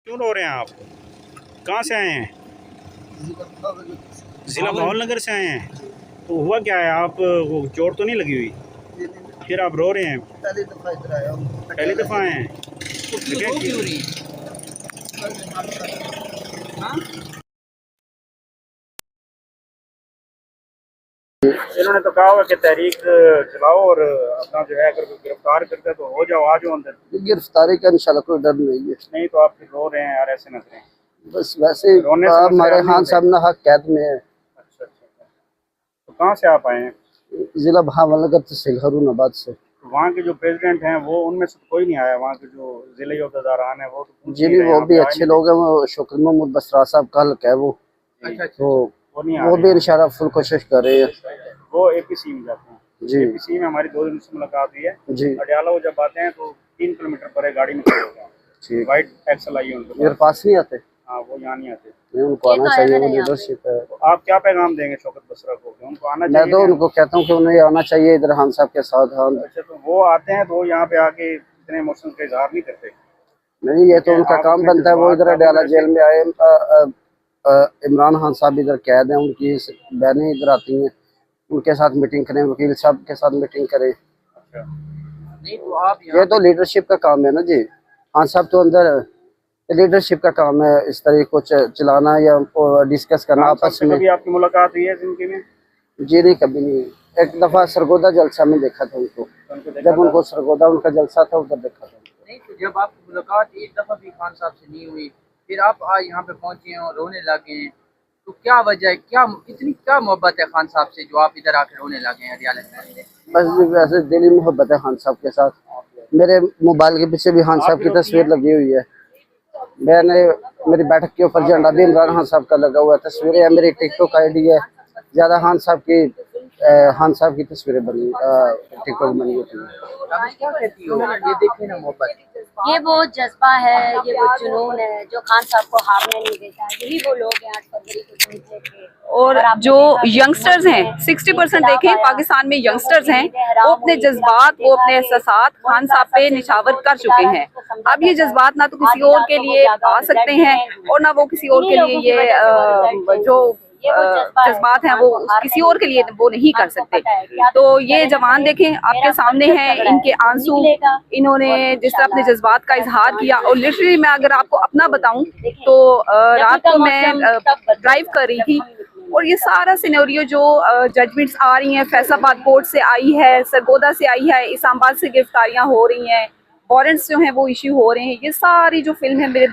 क्यों रो रहे हैं आप? कहाँ से आए हैं? जिला भावल नगर से आए हैं। तो हुआ क्या है? आप वो चोट तो नहीं लगी हुई? फिर आप रो रहे हैं? पहली दफ़ा आए हैं? इन्होंने तो कहा हुआ कि तहरीक चलाओ और अपना जो है अगर गिरफ्तार करते तो हो जाओ, आ जाओ अंदर। गिरफ्तारी का इंशाल्लाह कोई डर नहीं है। नहीं तो आप फिर रो रहे हैं यार, ऐसे न करें। बस वैसे हमारे खान साहब ना हक कैद में है। अच्छा अच्छा, तो कहाँ से आप आए हैं? जिला भावलनगर तहसील हरून से। तो वहाँ के जो प्रेसिडेंट हैं वो उनमें से कोई नहीं आया? वहाँ के जो जिले अहदेदारान हैं वो तो जी वो भी अच्छे लोग हैं। वो शुक्र महमूद बसरा साहब का हल्का है वो। तो वो भी इंशाल्लाह फुल कोशिश कर रहे हैं। वो APC में जाते हैं जी। APC में हमारी 2 दिन से मुलाकात हुई है जी। अडियाला वो जब आते हैं तो 3 किलोमीटर पर गाड़ी में खड़े होते हैं। वाइट एक्सल आई है उनके मेरे पास नहीं आते। हाँ वो यहाँ नहीं आते। उनको आना चाहिए, वो लीडरशिप है। तो आप क्या पैगाम देंगे शौकत बसरा को? उनको आना चाहिए? मैं तो उनको कहता हूँ कि उन्हें आना चाहिए इधर खान साहब के साथ। हाँ अच्छा, तो वो आते हैं तो यहाँ पे आके इतने इमोशंस का इजहार नहीं करते? नहीं, ये तो उनका काम बनता है। वो इधर अडियाला जेल में आए। इमरान खान साहब इधर कैद हैं, उनकी बहनें इधर आती हैं, उनके साथ मीटिंग करें, वकील साहब के साथ मीटिंग करें। अच्छा, नहीं तो आप ये तो लीडरशिप का काम है ना जी। खान साहब तो अंदर लीडरशिप का काम है, इस तरह को चलाना या डिस्कस करना आपस में। कभी आपकी मुलाकात हुई है जिंदगी में? जी नहीं, कभी नहीं। एक दफा सरगोदा जलसा में देखा था उनको, जब उनको सरगोदा उनका जलसा था उधर देखा था। नहीं तो जब आपकी मुलाकात एक दफा भी खान साहब से नहीं हुई, फिर आप आज यहाँ पे पहुंचे हैं और रोने लगे हैं, तो क्या वजह है? क्या इतनी क्या मोहब्बत है खान साहब से जो आप इधर आके रोने लगे हैं अडियाला में? बस वैसे दिली मोहब्बत है खान साहब के साथ। मेरे मोबाइल के पीछे भी खान साहब की तस्वीर लगी हुई है। मैंने मेरी बैठक के ऊपर झंडा भी इमरान खान साहब का लगा हुआ है। तस्वीरें है, मेरी टिकटॉक ID है, ज्यादा खान साहब की तस्वीरें बनी टिकटॉक बनी होती है। क्या कहती हो? ये देखिए ना मोहब्बत, ये वो जज्बा है, ये वो जुनून है जो खान साहब को हारने नहीं देता। यही वो लोग हैं 8 फरवरी को जीतने के। और जो यंगस्टर्स हैं 60% देखें पाकिस्तान में यंगस्टर्स हैं, वो अपने जज्बात, वो अपने एहसास खान साहब पे निछावर कर चुके हैं। अब ये जज्बात ना तो किसी और के लिए आ सकते हैं और ना वो किसी और के लिए ये जो जज्बात हैं वो किसी और के लिए वो नहीं कर सकते। तो ये जवान देखें आपके सामने हैं, इनके आंसू, इन्होंने जिस तरह अपने जज्बात का इजहार किया। और लिटरली मैं अगर आपको अपना बताऊं तो रात को मैं ड्राइव कर रही थी और ये सारा सिनेरियो जो जजमेंट्स आ रही हैं, फैसलाबाद कोर्ट से आई है, सरगोदा से आई है, इस्लामाबाद से गिरफ्तारियां हो रही हैं, वारंट्स जो हैं वो इश्यू हो रहे हैं, ये सारी जो फिल्म है मेरे